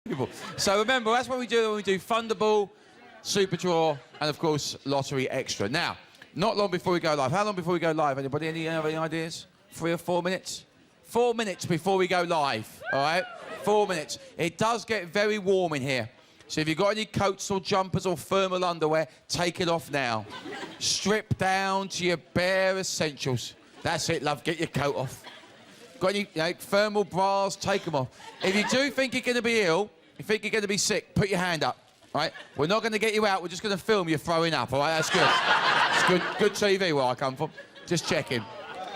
people. So remember, that's what we do when we do Thunderball, Super Draw, and of course, Lottery Extra. Now, not long before we go live. How long before we go live? Anybody? Any ideas? 3 or 4 minutes? 4 minutes before we go live, all right? 4 minutes. It does get very warm in here. So if you've got any coats or jumpers or thermal underwear, take it off now. Strip down to your bare essentials. That's it, love. Get your coat off. Got any thermal bras, take them off. If you do think you're going to be ill, you think you're going to be sick, put your hand up, all right? We're not going to get you out. We're just going to film you throwing up, all right? That's good. It's good TV where I come from. Just checking.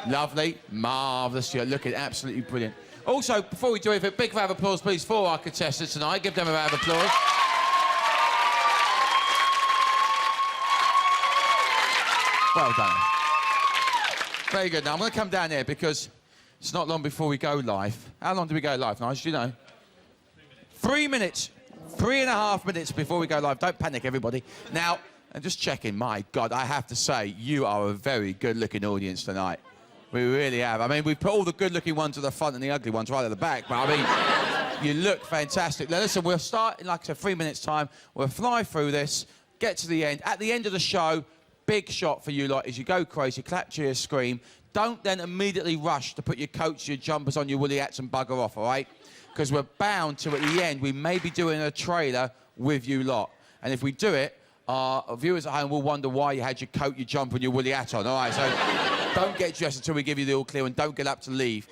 Lovely, marvellous. You're looking absolutely brilliant. Also, before we do it, a big round of applause, please, for our contestants tonight. Give them a round of applause. Well done. Very good. Now, I'm going to come down here because it's not long before we go live. How long do we go live, Nigel? Do you know? 3 minutes. 3.5 minutes before we go live. Don't panic, everybody. Now, I'm just checking. My God, I have to say, you are a very good-looking audience tonight. We really have. I mean, we put all the good-looking ones at the front and the ugly ones right at the back, but I mean, you look fantastic. Now, listen, we'll start in, like I said, 3 minutes' time. We'll fly through this, get to the end. At the end of the show, big shot for you lot is you go crazy, clap, cheers, scream. Don't then immediately rush to put your coats, your jumpers on, your woolly hats and bugger off, all right? Because we're bound to, at the end, we may be doing a trailer with you lot. And if we do it, our viewers at home will wonder why you had your coat, your jumper and your woolly hat on, all right? So don't get dressed until we give you the all clear and don't get up to leave.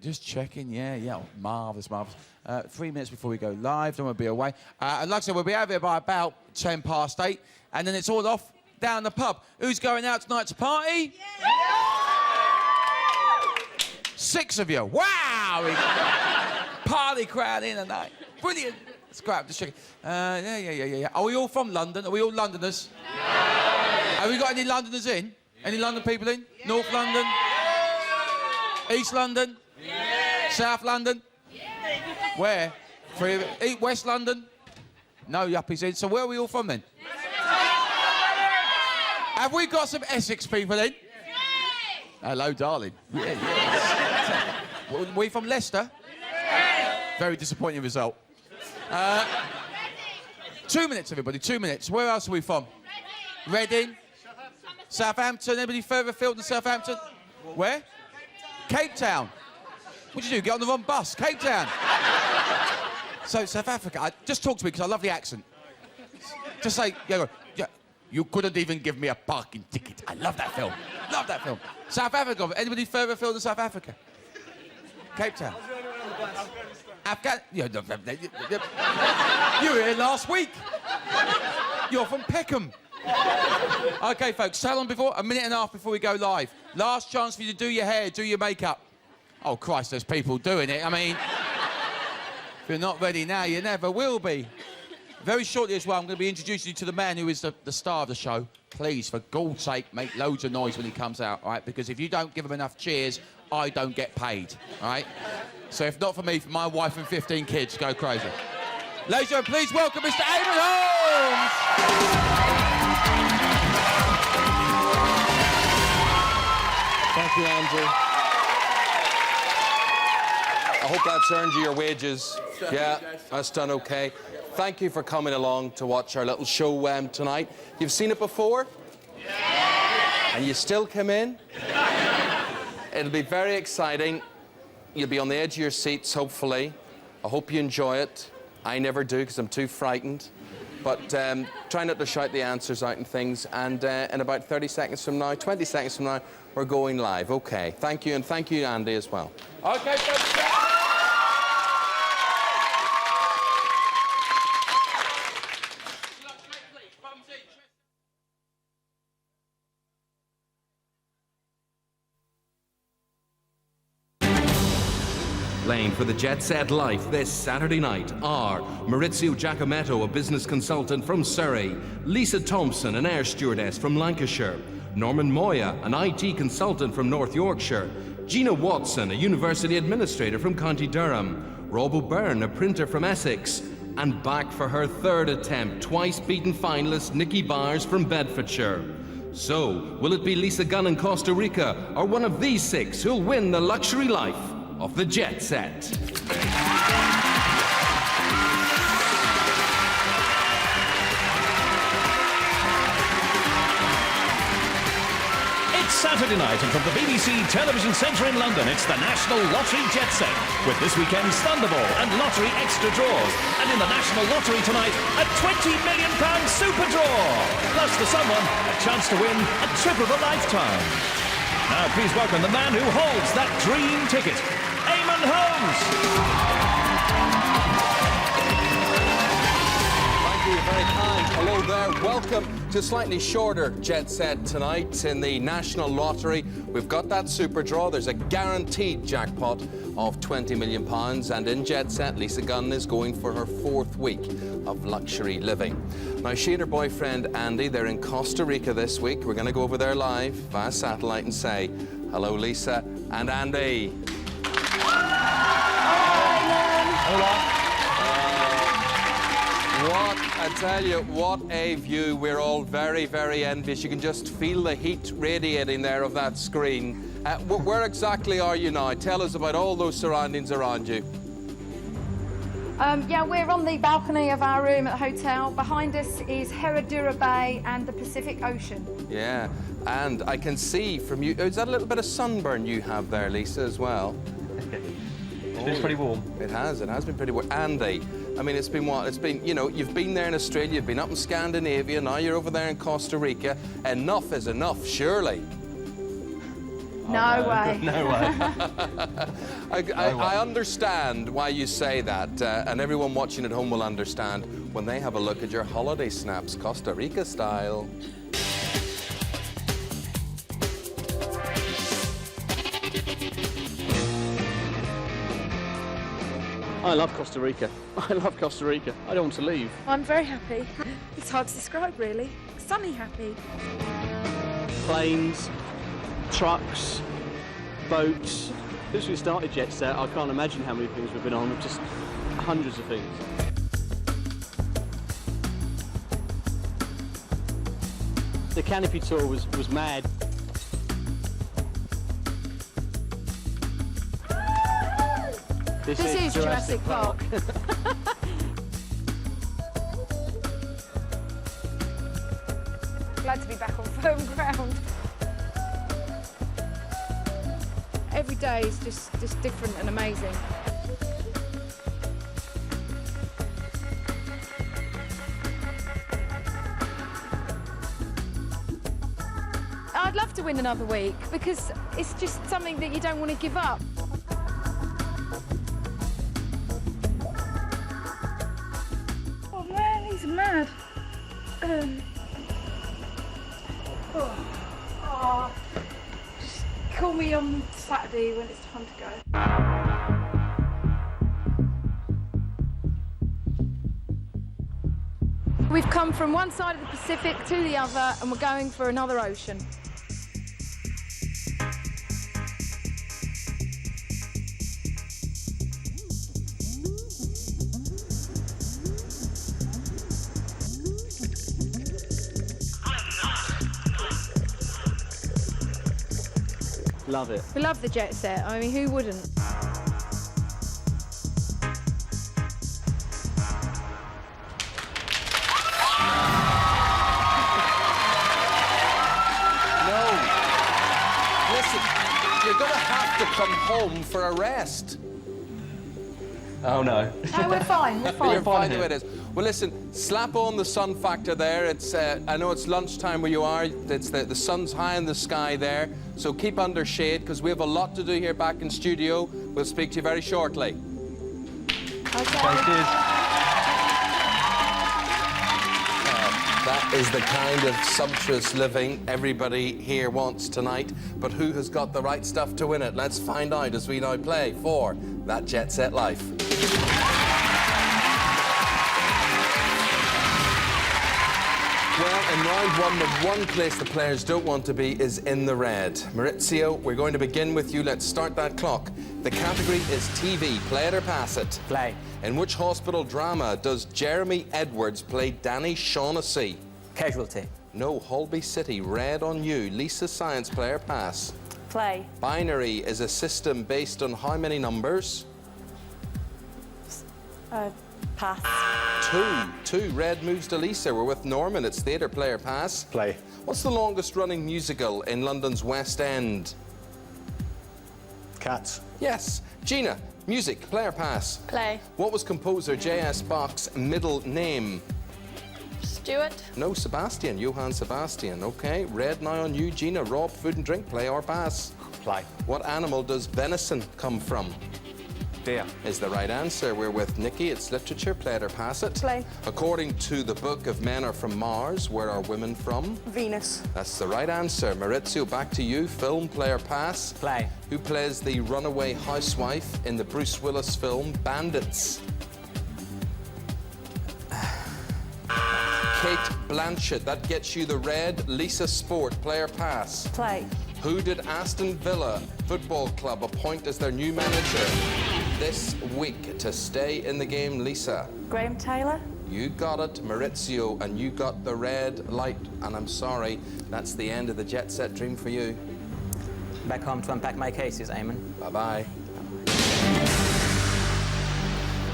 Just checking, yeah, oh, marvellous, marvellous. 3 minutes before we go live, then we'll be away. And like I said, we'll be out here by about 8:10, and then it's all off down the pub. Who's going out tonight to party? Yeah. 6 of you. Wow! Party crowd in tonight. Brilliant. Let's go out just check. Yeah. Are we all from London? Are we all Londoners? Yeah. Have we got any Londoners in? Any London people in? Yeah. North London? Yeah. East London? Yeah. South London? Yeah. Where? West London? No yuppies in. So where are we all from then? Have we got some Essex people in? Yes. Hello, darling. Yeah. We from Leicester? Yes. Very disappointing result. 2 minutes, everybody, 2 minutes. Where else are we from? Reading? Southampton. Anybody further afield than Southampton? Where? Cape Town. What'd you do? Get on the wrong bus. Cape Town. So, South Africa. Just talk to me because I love the accent. Just say, yeah. You couldn't even give me a parking ticket. I love that film. Love that film. South Africa. Anybody further afield than South Africa? Cape Town. You were here last week. You're from Peckham. OK, folks, how long before? A minute and a half before we go live. Last chance for you to do your hair, do your makeup. Oh, Christ, there's people doing it. I mean, if you're not ready now, you never will be. Very shortly as well, I'm going to be introducing you to the man who is the star of the show. Please, for God's sake, make loads of noise when he comes out, all right? Because if you don't give him enough cheers, I don't get paid, all right? So if not for me, for my wife and 15 kids, go crazy. Ladies and gentlemen, please welcome Mr. Eamonn Holmes! Thank you, Andrew. I hope that's earned you your wages. Yeah, that's done okay. Thank you for coming along to watch our little show tonight. You've seen it before? Yeah. And you still come in? It'll be very exciting. You'll be on the edge of your seats, hopefully. I hope you enjoy it. I never do because I'm too frightened. But try not to shout the answers out and things. And in about 30 seconds from now, 20 seconds from now, we're going live. OK. Thank you, and thank you, Andy, as well. OK, folks. Playing for the Jetset Life this Saturday night are Maurizio Giacometto, a business consultant from Surrey, Lisa Thompson, an air stewardess from Lancashire, Norman Moya, an IT consultant from North Yorkshire, Gina Watson, a university administrator from County Durham, Rob O'Byrne, a printer from Essex, and back for her third attempt, twice-beaten finalist Nikki Byers from Bedfordshire. So, will it be Lisa Gunn in Costa Rica, or one of these 6 who'll win the luxury life of the Jetset? Saturday night, and from the BBC Television Centre in London, it's the National Lottery Jetset, with this weekend's Thunderball and Lottery Extra Draws. And in the National Lottery tonight, a £20 million Super Draw. Plus, for someone, a chance to win a trip of a lifetime. Now, please welcome the man who holds that dream ticket, Eamonn Holmes. Thank you, very kind. Hello there. Welcome to a slightly shorter Jet Set tonight in the National Lottery. We've got that super draw. There's a guaranteed jackpot of £20 million. And in Jet Set, Lisa Gunn is going for her 4th week of luxury living. Now, she and her boyfriend, Andy, they're in Costa Rica this week. We're going to go over there live via satellite and say, hello, Lisa and Andy. Hola. What, I tell you, what a view. We're all very, very envious. You can just feel the heat radiating there of that screen. Where exactly are you now? Tell us about all those surroundings around you. Yeah, we're on the balcony of our room at the hotel. Behind us is Herradura Bay and the Pacific Ocean. Yeah, and I can see from you, is that a little bit of sunburn you have there, Lisa, as well? It's been pretty warm. It has been pretty warm. Andy, I mean, it's been what? It's been, you know, you've been there in Australia, you've been up in Scandinavia, now you're over there in Costa Rica. Enough is enough, surely. No way. No way. I understand why you say that, and everyone watching at home will understand when they have a look at your holiday snaps, Costa Rica style. I love Costa Rica. I love Costa Rica. I don't want to leave. I'm very happy. It's hard to describe, really. Sunny happy. Planes, trucks, boats. Since we started Jet Set, I can't imagine how many things we've been on. Just hundreds of things. The Canopy tour was mad. This is Jurassic Park. Glad to be back on firm ground. Every day is just different and amazing. I'd love to win another week because it's just something that you don't want to give up. Oh man, he's mad. Just call me on Saturday when it's time to go. We've come from one side of the Pacific to the other, and we're going for another ocean. Love it. We love the Jet Set. I mean, who wouldn't? No. Listen, you're going to have to come home for a rest. Oh no. No, we're fine. We're fine. You're fine the here. way it is. Well, listen, slap on the sun factor there. It's I know it's lunchtime where you are. It's the sun's high in the sky there. So keep under shade because we have a lot to do here back in studio. We'll speak to you very shortly. That is the kind of sumptuous living everybody here wants tonight. But who has got the right stuff to win it? Let's find out as we now play for that Jet Set Life. Well, in round one, the one place the players don't want to be is in the red. Maurizio, we're going to begin with you. Let's start that clock. The category is TV. Play it or pass it? Play. In which hospital drama does Jeremy Edwards play Danny Shaughnessy? Casualty. No. Holby City. Red on you. Lisa, science player, pass. Play. Binary is a system based on how many numbers? Pass. Two. Red moves to Lisa. We're with Norman. It's theatre player, pass. Play. What's the longest running musical in London's West End? Cats. Yes. Gina, music, play or pass? Play. What was composer J.S. Bach's middle name? Stuart. No, Sebastian, Johann Sebastian. Okay, red now on you, Gina. Rob, food and drink, play or pass? Play. What animal does venison come from? Deer. Is the right answer. We're with Nikki. It's literature, play it or pass it? Play. According to the book of Men Are From Mars, where are women from? Venus. That's the right answer. Maurizio, back to you. Film, play or pass? Play. Who plays the runaway housewife in the Bruce Willis film Bandits? Kate Blanchett. That gets you the red. Lisa Sport, play or pass? Play. Who did Aston Villa Football Club appoint as their new manager this week to stay in the game, Lisa? Graham Taylor. You got it, Maurizio, and you got the red light. And I'm sorry, that's the end of the Jet Set dream for you. Back home to unpack my cases, Eamonn. Bye-bye.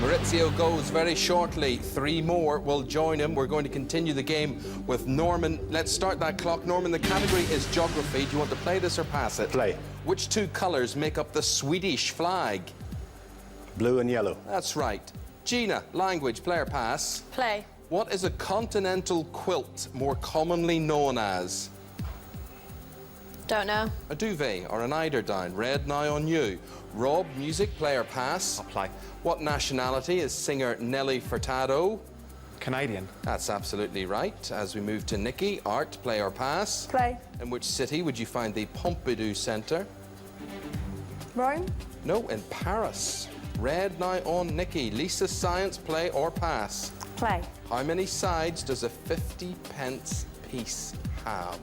Maurizio goes very shortly. 3 more will join him. We're going to continue the game with Norman. Let's start that clock. Norman, the category is geography. Do you want to play this or pass it? Play. Which 2 colours make up the Swedish flag? Blue and yellow. That's right. Gina, language, play or pass? Play. What is a continental quilt more commonly known as? Don't know. A duvet or an eiderdown. Red now on you. Rob, music, play or pass? I'll play. What nationality is singer Nelly Furtado? Canadian. That's absolutely right. As we move to Nikki, art, play or pass? Play. In which city would you find the Pompidou Centre? Rome. No, in Paris. Red now on Nikki. Lisa, science, play or pass? Play. How many sides does a 50p piece have?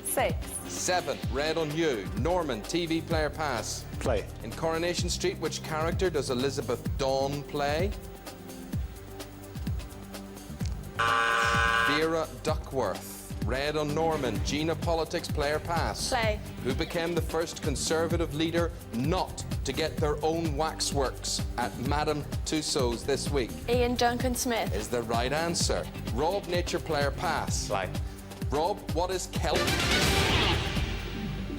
6. 7. Red on you. Norman, TV, play or pass? Play. In Coronation Street, which character does Elizabeth Dawn play? Vera Duckworth. Red on Norman. Gina, politics, play or pass? Play. Who became the first Conservative leader not to get their own waxworks at Madame Tussauds this week? Ian Duncan Smith. Is the right answer. Rob, nature, play or pass? Play. Rob, what is kelp?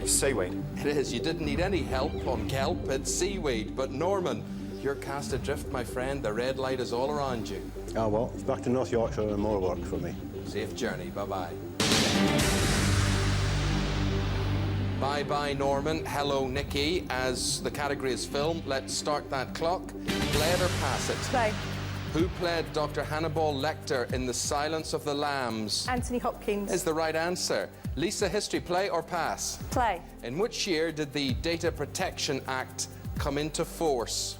It's seaweed. It is. You didn't need any help on kelp. It's seaweed. But Norman, you're cast adrift, my friend. The red light is all around you. Oh well, it's back to North Yorkshire and more work for me. Safe journey. Bye-bye. Bye-bye, Norman. Hello, Nikki. As the category is film, let's start that clock. Play it or pass it? Play. Who played Dr. Hannibal Lecter in The Silence of the Lambs? Anthony Hopkins. Is the right answer. Lisa, history, play or pass? Play. In which year did the Data Protection Act come into force?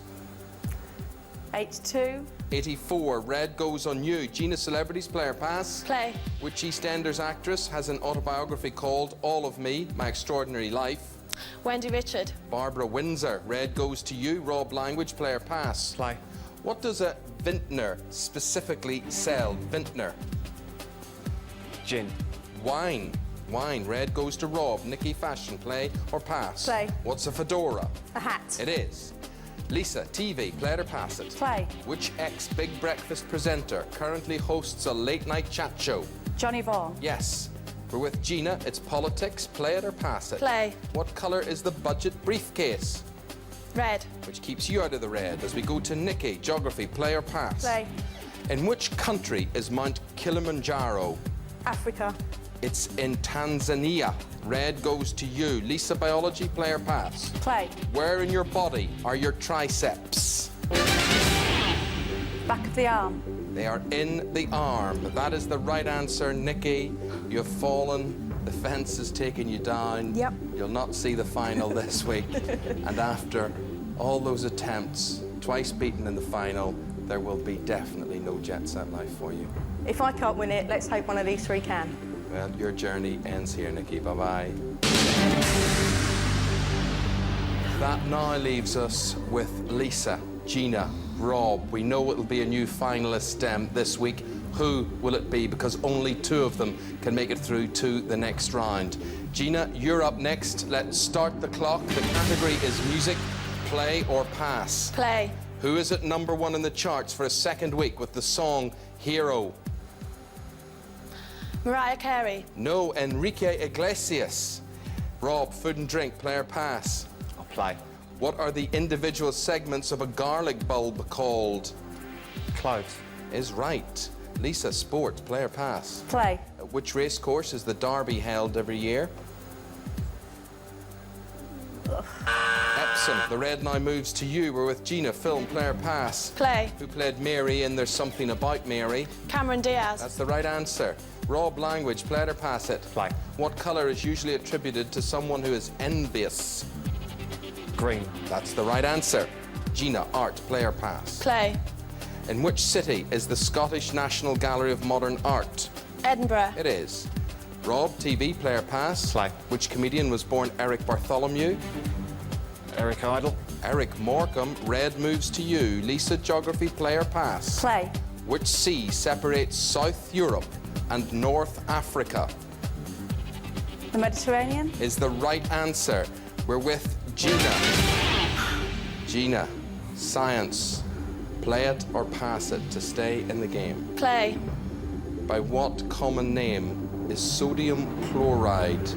82. 84. Red goes on you. Gina, celebrities, play or pass? Play. Which EastEnders actress has an autobiography called All of Me, My Extraordinary Life? Wendy Richard. Barbara Windsor. Red goes to you. Rob, language, play or pass? Play. What does a vintner specifically sell? Vintner. Gin. Wine. Wine. Red goes to Rob. Nikki, fashion, play or pass? Play. What's a fedora? A hat. It is. Lisa, TV, play it or pass it? Play. Which ex-Big Breakfast presenter currently hosts a late-night chat show? Johnny Vaughan. Yes. We're with Gina. It's politics. Play it or pass it? Play. What colour is the budget briefcase? Red. Which keeps you out of the red. As we go to Nikki, geography, play or pass? Play. In which country is Mount Kilimanjaro? Africa. It's in Tanzania. Red goes to you. Lisa, biology, play or pass? Play. Where in your body are your triceps? Back of the arm. They are in the arm. That is the right answer, Nikki. You've fallen. The fence has taken you down. Yep. You'll not see the final this week. And after all those attempts, twice beaten in the final, there will be definitely no Jet Set life for you. If I can't win it, let's hope one of these 3 can. Well, your journey ends here, Nikki. Bye-bye. That now leaves us with Lisa, Gina, Rob. We know it'll be a new finalist this week. Who will it be? Because only 2 of them can make it through to the next round. Gina, you're up next. Let's start the clock. The category is music, play or pass. Play. Who is at #1 in the charts for a second week with the song Hero? Mariah Carey. No, Enrique Iglesias. Rob, food and drink, player pass. I'll play. What are the individual segments of a garlic bulb called? Cloves. Is right. Lisa, sport, player pass. Play. At which race course is the Derby held every year? Epsom. The red now moves to you. We're with Gina, film, player pass. Play. Who played Mary in There's Something About Mary? Cameron Diaz. That's the right answer. Rob, language, play or pass it? Play. What colour is usually attributed to someone who is envious? Green. That's the right answer. Gina, art, play or pass? Play. In which city is the Scottish National Gallery of Modern Art? Edinburgh. It is. Rob, TV, player pass? Play. Which comedian was born Eric Bartholomew? Eric Idle. Eric Morecambe, red moves to you. Lisa, geography, player pass? Play. Which sea separates South Europe and North Africa? The Mediterranean. Is the right answer. We're with Gina. Gina, science. Play it or pass it to stay in the game. Play. By what common name is sodium chloride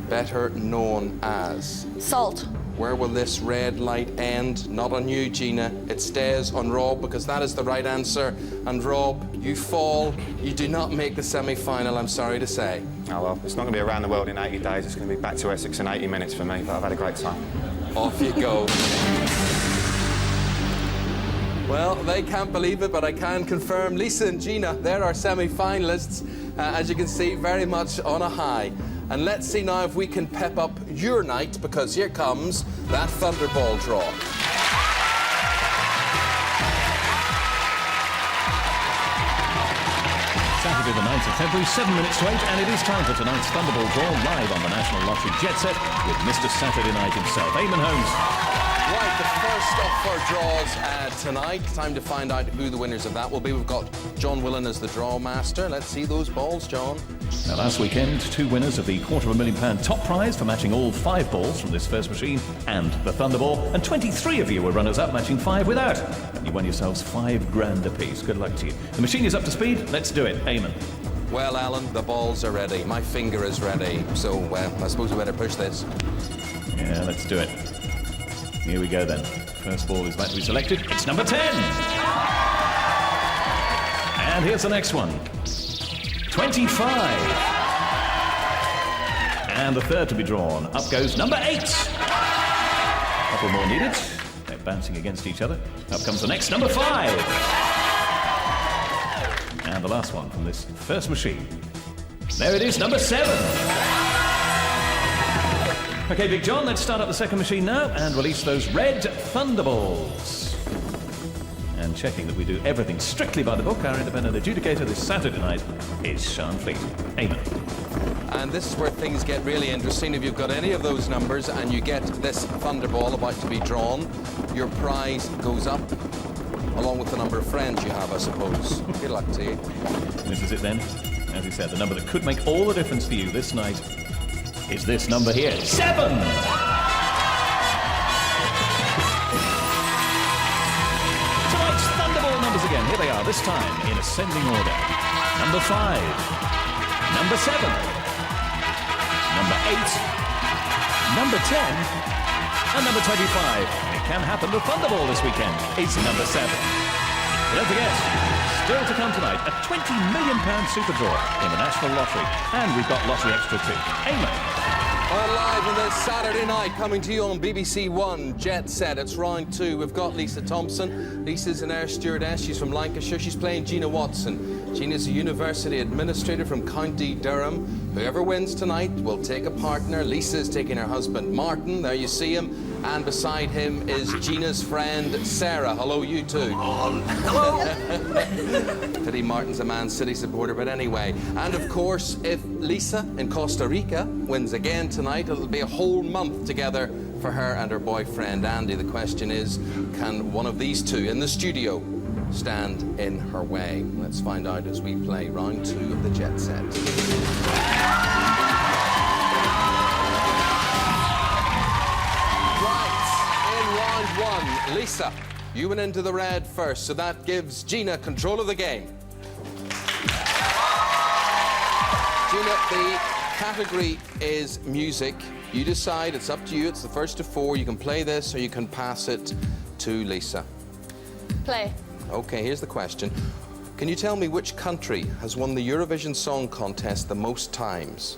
better known as? Salt. Where will this red light end? Not on you, Gina. It stays on Rob because that is the right answer. And Rob, you fall. You do not make the semi-final, I'm sorry to say. Oh well, it's not going to be around the world in 80 days. It's going to be back to Essex in 80 minutes for me, but I've had a great time. Off you go. Well, they can't believe it, but I can confirm Lisa and Gina, they're our semi-finalists. As you can see, very much on a high. And let's see now if we can pep up your night, because here comes that Thunderball Draw. Saturday the 9th of February, 7 minutes to 8, and it is time for tonight's Thunderball Draw live on the National Lottery Jetset with Mr. Saturday Night himself, Eamonn Holmes. Right, the first of our draws tonight. Time to find out who the winners of that will be. We've got John Willen as the draw master. Let's see those balls, John. Now, last weekend, 2 winners of the £250,000 top prize for matching all 5 balls from this first machine and the Thunderball, and 23 of you were runners-up matching 5 without. And you won yourselves £5,000 apiece. Good luck to you. The machine is up to speed. Let's do it. Eamonn. Well, Alan, the balls are ready. My finger is ready. So, I suppose we better push this. Yeah, let's do it. Here we go then. First ball is about to be selected. It's number 10. And here's the next one. 25. And the third to be drawn. Up goes number 8. Couple more needed. They're bouncing against each other. Up comes the next, number 5. And the last one from this first machine. There it is, number 7. Okay, Big John, let's start up the second machine now and release those red Thunderballs. And checking that we do everything strictly by the book, our independent adjudicator this Saturday night is Sean Fleet. Eamonn. And this is where things get really interesting. If you've got any of those numbers and you get this Thunderball about to be drawn, your prize goes up, along with the number of friends you have, I suppose. Good luck to you. This is it then. As we said, the number that could make all the difference for you this night is this number here, 7! Tonight's Thunderball numbers again. Here they are, this time in ascending order. Number 5, number 7, number 8, number 10, and number 25. It can happen. The Thunderball this weekend is number 7. But don't forget, still to come tonight, a £20 million super draw in the National Lottery. And we've got Lottery Extra too. Eamonn. All live on this Saturday night, coming to you on BBC One, Jet Set. It's round 2. We've got Lisa Thompson. Lisa's an air stewardess. She's from Lancashire. She's playing Gina Watson. Gina's a university administrator from County Durham. Whoever wins tonight will take a partner. Lisa's taking her husband, Martin. There you see him. And beside him is Gina's friend, Sarah. Hello, you two. Hello. Pity Martin's a Man City supporter, but anyway. And of course, if Lisa in Costa Rica wins again tonight, it'll be a whole month together for her and her boyfriend, Andy. The question is, can one of these two in the studio stand in her way? Let's find out as we play round 2 of the Jet Set. One. Lisa, you went into the red first, so that gives Gina control of the game. Gina, the category is music. You decide, it's up to you. It's the first of 4. You can play this or you can pass it to Lisa. Play. Okay, here's the question. Can you tell me which country has won the Eurovision Song Contest the most times?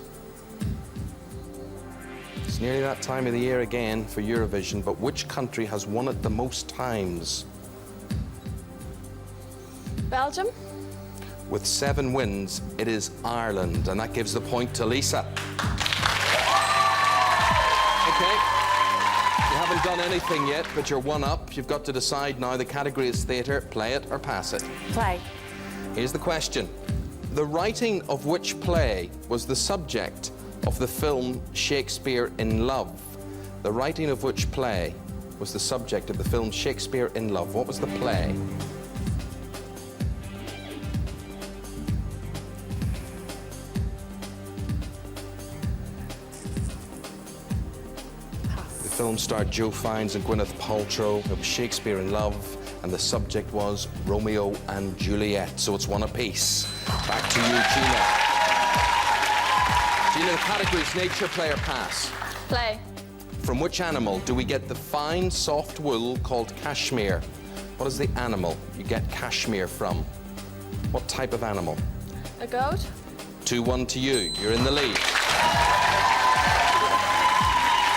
It's nearly that time of the year again for Eurovision, but which country has won it the most times? Belgium. With 7 wins, it is Ireland, and that gives the point to Lisa. Okay. You haven't done anything yet, but you're 1 up. You've got to decide now. The category is theatre. Play it or pass it. Play. Here's the question. The writing of which play was the subject of the film Shakespeare in Love? The writing of which play was the subject of the film Shakespeare in Love? What was the play? The film starred Joe Fiennes and Gwyneth Paltrow. It was Shakespeare in Love, and the subject was Romeo and Juliet. So it's 1 apiece. Back to you, Gina. Gina, the category is nature, play or pass. Play. From which animal do we get the fine, soft wool called cashmere? What is the animal you get cashmere from? What type of animal? A goat. 2-1 to you. You're in the lead.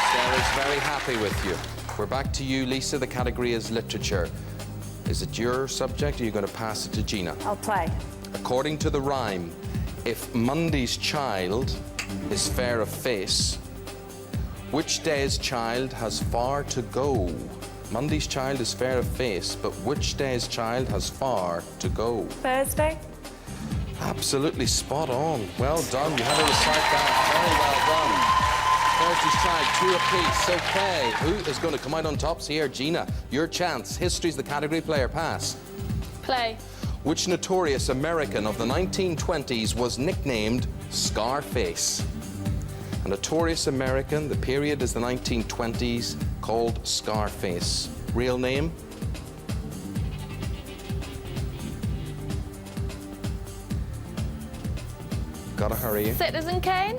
Sarah's very happy with you. We're back to you, Lisa. The category is literature. Is it your subject or are you going to pass it to Gina? I'll play. According to the rhyme, if Monday's child is fair of face, which day's child has far to go? Monday's child is fair of face, but which day's child has far to go? Thursday. Absolutely spot on. Well done. You had to recite that. Very well done. Thursday's child, 2 apiece. Okay. Who is going to come out on tops here? Gina, your chance. History's the category. Play or pass? Play. Which notorious American of the 1920s was nicknamed Scarface? A notorious American, the period is the 1920s, called Scarface. Real name? Gotta hurry. Citizen Kane.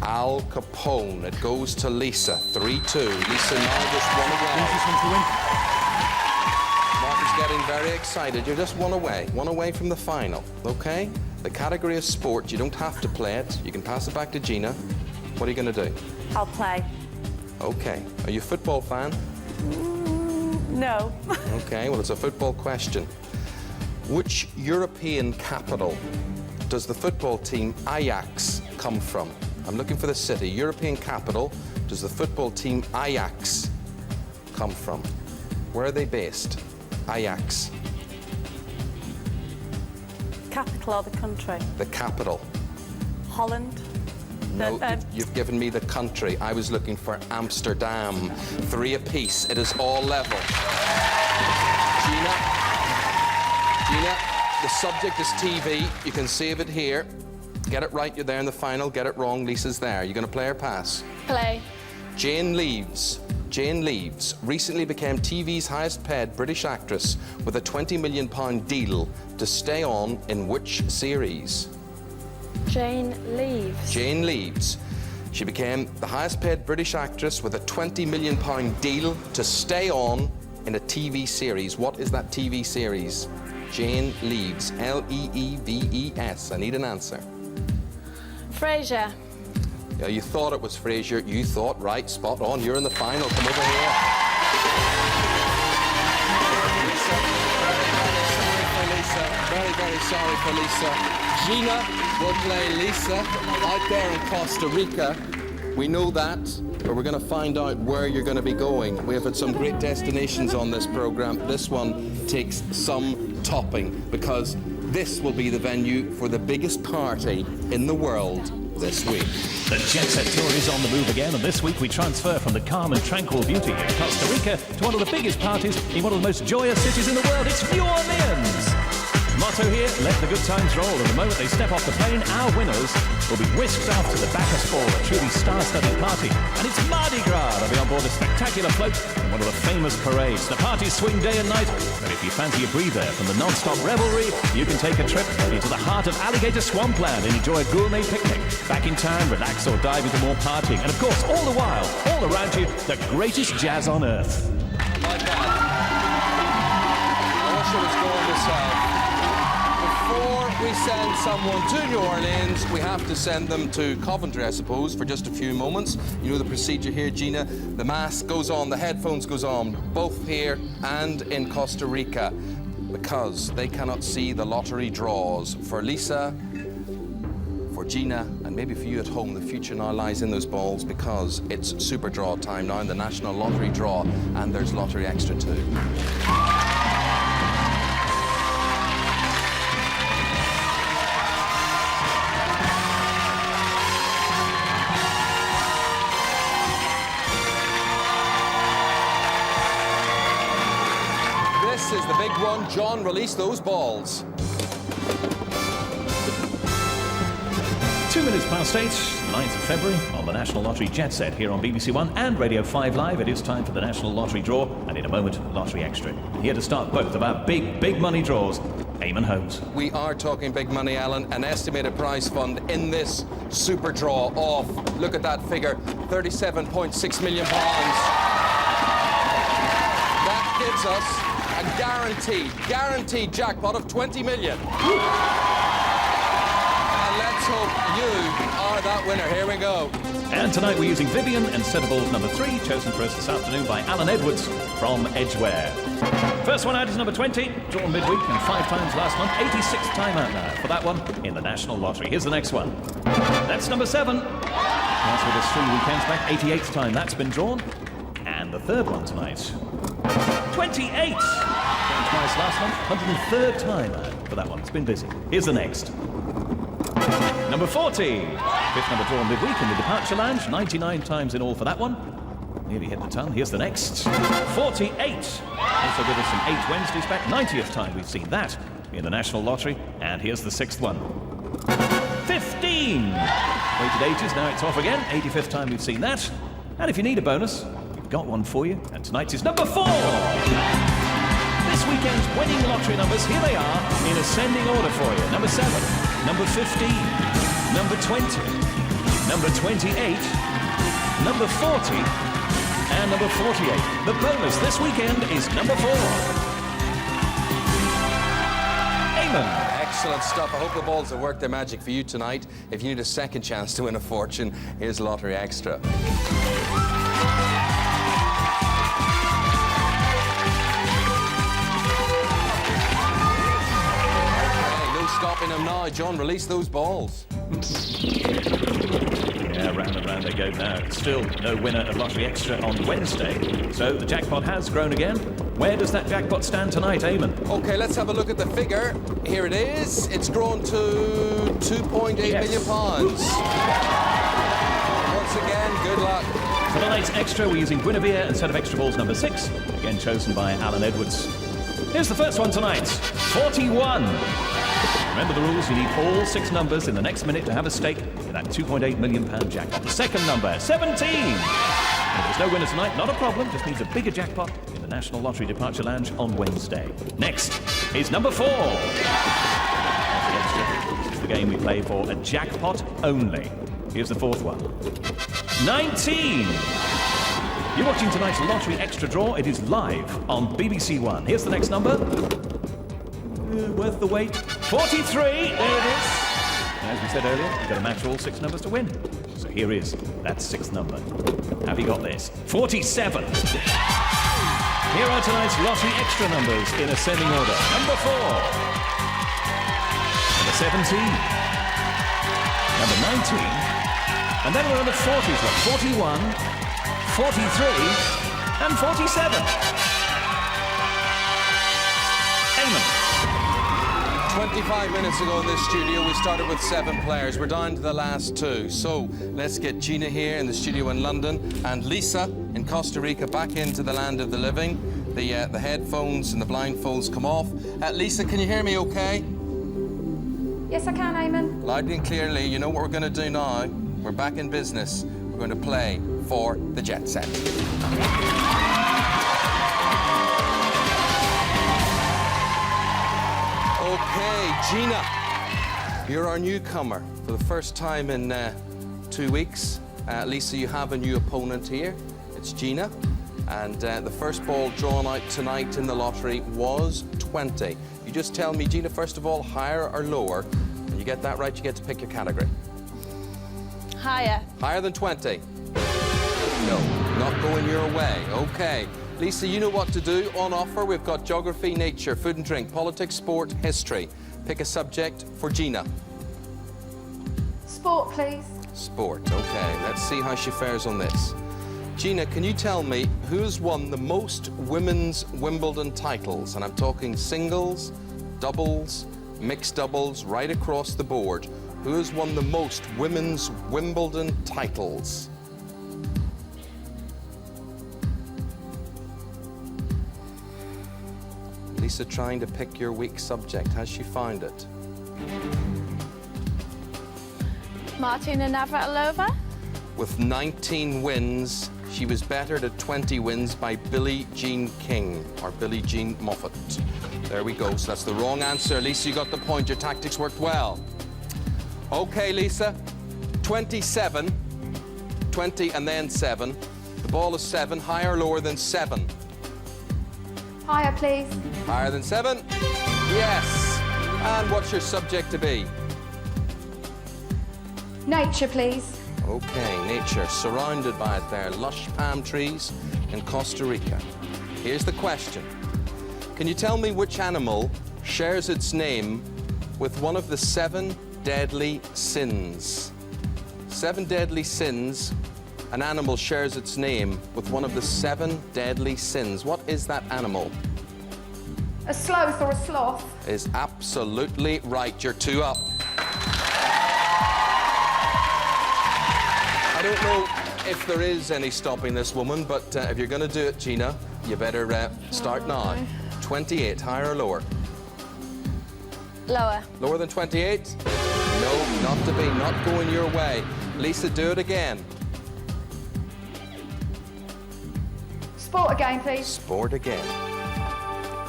Al Capone. It goes to Lisa. 3-2. Lisa now just 1 away. Martin's getting very excited. You're just 1 away. 1 away from the final. Okay? The category is sport. You don't have to play it. You can pass it back to Gina. What are you going to do? I'll play. Okay. Are you a football fan? No. Okay, well, it's a football question. Which European capital does the football team Ajax come from? I'm looking for the city. European capital does the football team Ajax come from? Where are they based? Ajax. Capital or the country? The capital. Holland. No, you've given me the country. I was looking for Amsterdam. 3 apiece. It is all level. Gina, the subject is TV. You can save it here. Get it right, you're there in the final. Get it wrong, Lisa's there. You going to play or pass? Play. Jane Leeves recently became TV's highest paid British actress with a £20 million deal to stay on in which series? Jane Leeves. Jane Leeves. She became the highest paid British actress with a £20 million deal to stay on in a TV series. What is that TV series? Jane Leeves. L-E-E-V-E-S. I need an answer. Frasier. Yeah, you thought it was Frasier. You thought right. Spot on. You're in the final. Come over here. Very, very sorry for Lisa. Gina will play Lisa out there in Costa Rica. We know that, but we're going to find out where you're going to be going. We have had some great destinations on this program. This one takes some topping because this will be the venue for the biggest party in the world this week. The Jetset Tour is on the move again, and this week we transfer from the calm and tranquil beauty of Costa Rica to one of the biggest parties in one of the most joyous cities in the world. It's New Orleans. Lotto here, let the good times roll. And the moment they step off the plane, our winners will be whisked off to the Bacchus Ball, a truly star-studded party. And it's Mardi Gras. They'll be on board a spectacular float in one of the famous parades. The parties swing day and night. But if you fancy a breather from the non-stop revelry, you can take a trip into the heart of Alligator Swampland and enjoy a gourmet picnic. Back in town, relax or dive into more partying. And of course, all the while, all around you, the greatest jazz on earth. Like that. I wish it was going to sell. Before we send someone to New Orleans, we have to send them to Coventry, I suppose, for just a few moments. You know the procedure here, Gina. The mask goes on, the headphones goes on, both here and in Costa Rica, because they cannot see the lottery draws. For Lisa, for Gina, and maybe for you at home, the future now lies in those balls, because it's super draw time now in the National Lottery Draw, and there's Lottery Extra too. This is the big one. John, release those balls. 2 minutes past 8, 9th of February, on the National Lottery Jetset here on BBC One and Radio 5 Live. It is time for the National Lottery Draw, and in a moment, Lottery Extra. Here to start both of our big money draws, Eamonn Holmes. We are talking big money, Alan. An estimated prize fund in this super draw of, look at that figure, £37.6 million. That gives us a guaranteed jackpot of 20 million. Let's hope you are that winner. Here we go. And tonight we're using Vivian and set of balls number 3, chosen for us this afternoon by Alan Edwards from Edgware. First one out is number 20, drawn midweek and 5 times last month. 86th time out now for that one in the National Lottery. Here's the next one. That's number 7. That's with us 3 weekends back. 88th time that's been drawn. And the third one tonight. 28! Drawn twice last month. 103rd time out for that one. It's been busy. Here's the next. Number 40, 5th number drawn midweek in the Departure Lounge, 99 times in all for that one. Nearly hit the ton. Here's the next. 48, also with us from 8 Wednesdays back, 90th time we've seen that in the National Lottery. And here's the 6th one. 15, waited ages, now it's off again, 85th time we've seen that. And if you need a bonus, we've got one for you, and tonight's is number 4. This weekend's winning lottery numbers, here they are, in ascending order for you. Number 7, number 15, number 20, number 28, number 40, and number 48. The bonus this weekend is number 4. Eamonn. Excellent stuff. I hope the balls have worked their magic for you tonight. If you need a second chance to win a fortune, here's Lottery Extra. Stopping them now. John, release those balls. Yeah, round and round they go now. Still no winner of Lottery Extra on Wednesday. So the jackpot has grown again. Where does that jackpot stand tonight, Eamonn? Okay, let's have a look at the figure. Here it is. It's grown to £2.8 million. Once again, good luck. For tonight's extra, we're using Guinevere and set of extra balls number 6, again chosen by Alan Edwards. Here's the first one tonight, 41. Remember the rules, you need all 6 numbers in the next minute to have a stake in that £2.8 million jackpot. The second number, 17. If there's no winner tonight, not a problem, just needs a bigger jackpot in the National Lottery Departure Lounge on Wednesday. Next is number 4. This is the game we play for a jackpot only. Here's the 4th one. 19. You're watching tonight's Lottery Extra Draw. It is live on BBC One. Here's the next number. Worth the wait. 43. There it is. As we said earlier, you've got to match all 6 numbers to win. So here is that 6th number. Have you got this? 47. Here are tonight's Lottery Extra numbers in ascending order. Number 4. Number 17. Number 19. And then we're on the 40s. Like 41, 43, and 47. Eamonn. 25 minutes ago in this studio, we started with 7 players. We're down to the last 2. So let's get Gina here in the studio in London and Lisa in Costa Rica back into the land of the living. The headphones and the blindfolds come off. Lisa, can you hear me okay? Yes, I can, Eamonn. Loudly and clearly, you know what we're going to do now? We're back in business. We're going to play for the Jet Set. Okay, Gina, you're our newcomer for the first time in 2 weeks. Lisa, you have a new opponent here. It's Gina. And the first ball drawn out tonight in the lottery was 20. You just tell me, Gina, first of all, higher or lower? And you get that right, you get to pick your category. Higher. Higher than 20? No, not going your way. Okay. Lisa, you know what to do. On offer, we've got geography, nature, food and drink, politics, sport, history. Pick a subject for Gina. Sport, please. Sport, okay. Let's see how she fares on this. Gina, can you tell me who's won the most women's Wimbledon titles? And I'm talking singles, doubles, mixed doubles, right across the board. Who has won the most women's Wimbledon titles? Lisa trying to pick your weak subject. Has she found it? Martina Navratilova. With 19 wins, she was bettered at 20 wins by Billie Jean King, or Billie Jean Moffat. There we go, so that's the wrong answer. Lisa, you got the point. Your tactics worked well. Okay, Lisa, 27, 20 and then 7. The ball is 7, higher or lower than 7? Higher, please. Higher than 7? Yes. And what's your subject to be? Nature, please. Okay, nature, surrounded by it there, lush palm trees in Costa Rica. Here's the question. Can you tell me which animal shares its name with one of the 7 deadly sins? 7 deadly sins. An animal shares its name with one of the 7 deadly sins. What is that animal? A sloth or a sloth? Is absolutely right. You're 2 up. I don't know if there is any stopping this woman, but if you're going to do it, Gina, you better start now. 28, higher or lower? Lower. Lower than 28? No, not to be, not going your way. Lisa, do it again. Sport again, please. Sport again.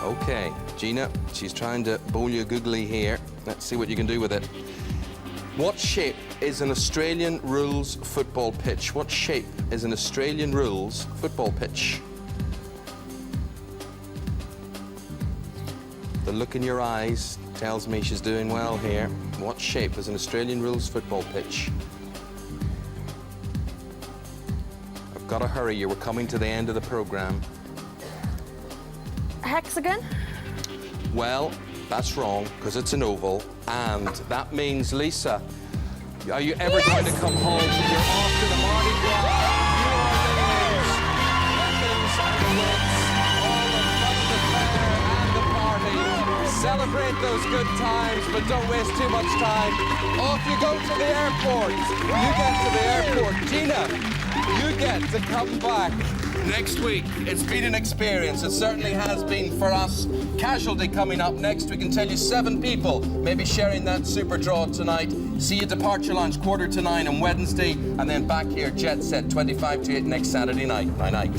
Okay, Gina, she's trying to bowl you googly here. Let's see what you can do with it. What shape is an Australian rules football pitch? What shape is an Australian rules football pitch? The look in your eyes tells me she's doing well here. What shape is an Australian rules football pitch? I've got to hurry you. We're coming to the end of the programme. Hexagon. Well, that's wrong, because it's an oval, and that means, Lisa, are you ever going to come home? You're off to the Mardi Gras. New Orleans, weapons and the wits, all the fun, the fair, and the party. Celebrate those good times, but don't waste too much time. Off you go to the airport. You get to the airport. Gina, you get to come back next week. It's been an experience. It certainly has been for us. Casualty coming up next. We can tell you 7 people maybe sharing that super draw tonight. See you departure lounge 8:45 on Wednesday, and then back here Jet Set 25 to 8 next Saturday night. Night.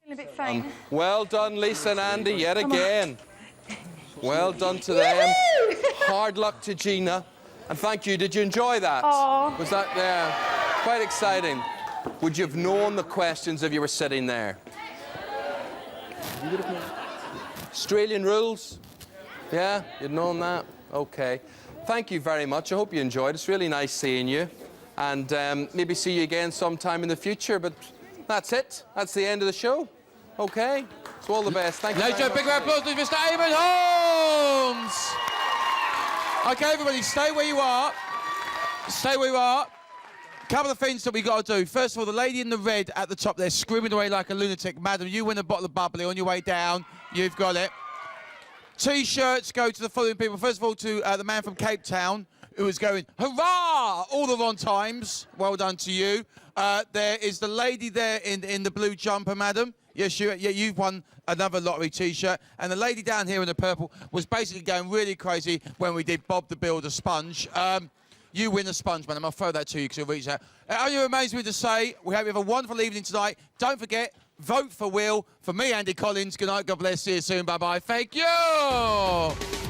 A bit faint. Well done, Lisa and Andy, yet again. Well done to them. Hard luck to Gina. And thank you. Did you enjoy that? Aww. Was that quite exciting? Would you have known the questions if you were sitting there? You would have known. Australian rules? Yeah, you'd known that? Okay. Thank you very much. I hope you enjoyed. It's really nice seeing you. And maybe see you again sometime in the future. But that's it. That's the end of the show. Okay. So all the best. Thank you. Ladies and very gentlemen, big round of applause to Mr. Eamonn Holmes. Okay, everybody, stay where you are. Stay where you are. Couple of things that we got to do. First of all, the lady in the red at the top there, screaming away like a lunatic. Madam, you win a bottle of bubbly on your way down. You've got it. T-shirts go to the following people. First of all, to the man from Cape Town, who was going, hurrah, all the wrong times. Well done to you. There is the lady there in the blue jumper, madam. Yes, you've won another lottery T-shirt. And the lady down here in the purple was basically going really crazy when we did Bob the Builder sponge. You win a sponge, madam. I'll throw that to you because you'll reach out. It only remains me to say, we hope you have a wonderful evening tonight. Don't forget, vote for Will. For me, Andy Collins, good night. God bless. See you soon. Bye-bye. Thank you.